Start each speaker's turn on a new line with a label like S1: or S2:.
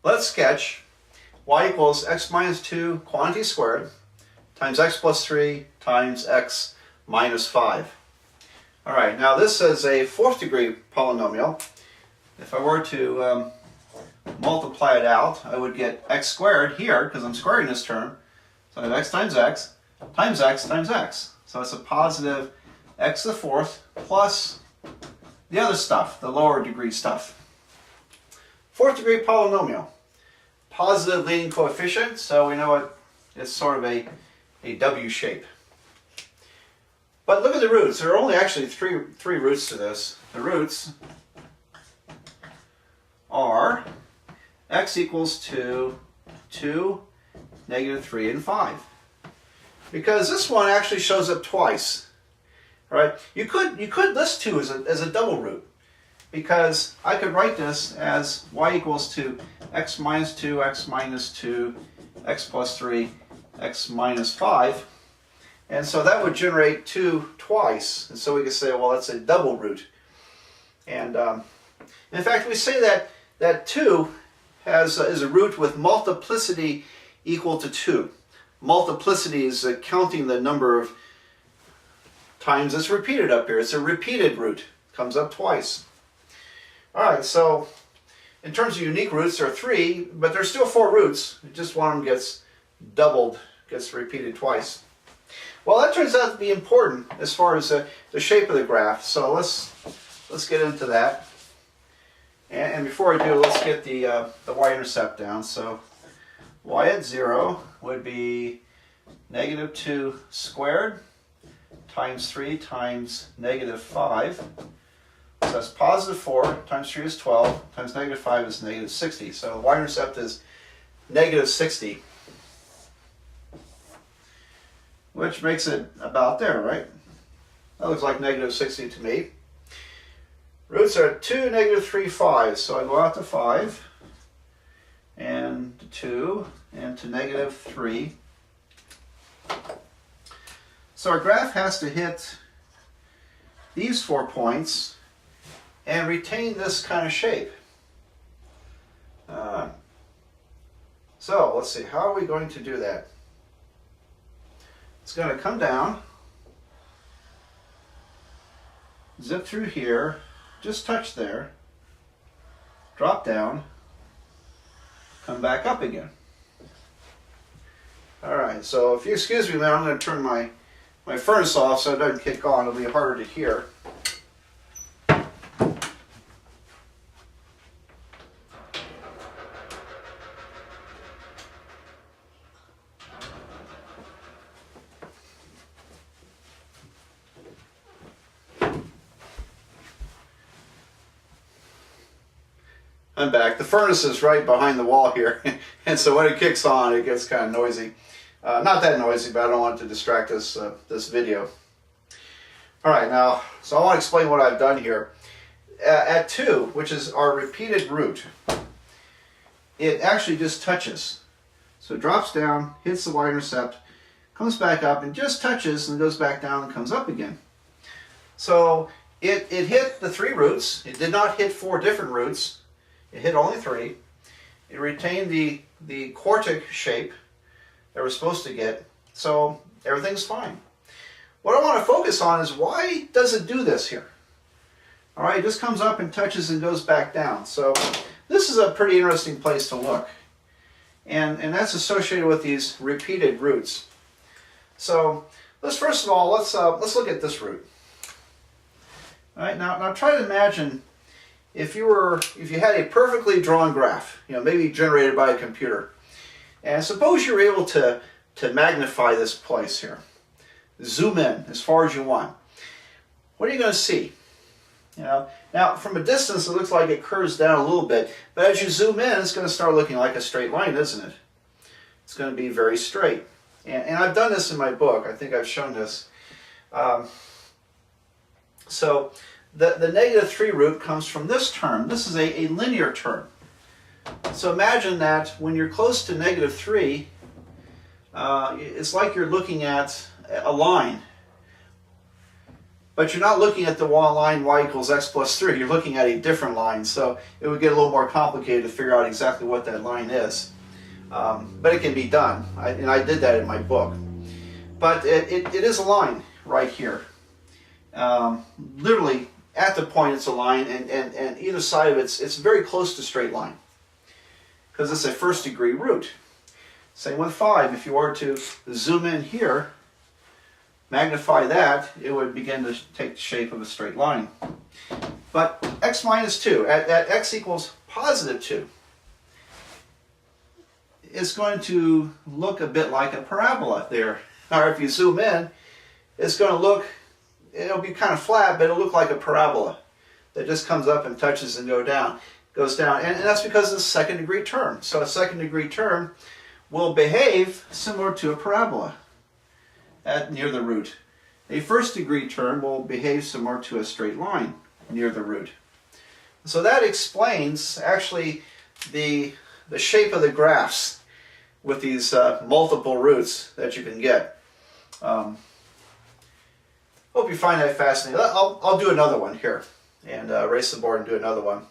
S1: Let's sketch y equals x minus 2 quantity squared times x plus 3 times x minus 5. All right, now this is a fourth degree polynomial. If I were to multiply it out, I would get x squared here, because I'm squaring this term. So I have x times x times x times x. So it's a positive x to the fourth plus the other stuff, the lower degree stuff. Fourth degree polynomial. Positive leading coefficient, so we know it's sort of a W shape. But look at the roots. There are only actually three roots to this. The roots are x equals to 2, negative 3, and 5. Because this one actually shows up twice. All right? You could list 2 as a double root, because I could write this as y equals to x minus 2, x minus 2, x plus 3, x minus 5. And so that would generate 2 twice. And so we could say, well, that's a double root. And in fact, we say that 2 is a root with multiplicity equal to 2. Multiplicity is counting the number of times it's repeated up here. It's a repeated root. Comes up twice. All right, so in terms of unique roots, there are 3, but there's still 4 roots. Just one of them gets doubled, gets repeated twice. Well, that turns out to be important as far as the shape of the graph. So let's get into that. And before I do, let's get the y-intercept down. So y at 0 would be negative 2 squared times 3 times negative 5. So that's positive 4 times 3 is 12 times negative 5 is negative 60. So the y-intercept is negative 60. Which makes it about there, right? That looks like negative 60 to me. Roots are 2, negative 3, 5. So I go out to 5, and to 2, and to negative 3. So our graph has to hit these 4 points and retain this kind of shape. So let's see, how are we going to do that? It's going to come down, zip through here, just touch there, drop down, come back up again. All right, so if you excuse me now, I'm going to turn my furnace off so it doesn't kick on. It'll be harder to hear. I'm back. The furnace is right behind the wall here, and so when it kicks on, it gets kind of noisy. Not that noisy, but I don't want it to distract this video. All right, now, so I want to explain what I've done here. At 2, which is our repeated root, it actually just touches. So it drops down, hits the y-intercept, comes back up, and just touches, and goes back down and comes up again. So it hit the 3 roots. It did not hit 4 different roots. It hit only 3. It retained the quartic shape that we're supposed to get, so everything's fine. What I want to focus on is, why does it do this here? All right, it just comes up and touches and goes back down. So this is a pretty interesting place to look. And that's associated with these repeated roots. So first of all, let's look at this root. All right, now try to imagine if you had a perfectly drawn graph, maybe generated by a computer, and suppose you were able to magnify this place here, zoom in as far as you want. What are you going to see? Now from a distance it looks like it curves down a little bit, but as you zoom in, it's going to start looking like a straight line, isn't it? It's going to be very straight. And I've done this in my book. I think I've shown this. So the negative 3 root comes from this term. This is a linear term. So imagine that when you're close to negative 3, it's like you're looking at a line. But you're not looking at the line y equals x plus 3. You're looking at a different line. So it would get a little more complicated to figure out exactly what that line is. But it can be done. And I did that in my book. But it is a line right here. Literally, at the point it's a line, and either side of it's very close to straight line. Because it's a first degree root. Same with 5. If you were to zoom in here, magnify that, it would begin to take the shape of a straight line. But x minus 2, at x equals positive 2, it's going to look a bit like a parabola there. Or if you zoom in, it's going to look, it'll be kind of flat, but it'll look like a parabola that just comes up and touches and goes down. And that's because it's a second degree term. So a second degree term will behave similar to a parabola near the root. A first degree term will behave similar to a straight line near the root. So that explains actually the shape of the graphs with these multiple roots that you can get. Hope you find that fascinating. I'll do another one here and erase the board and do another one.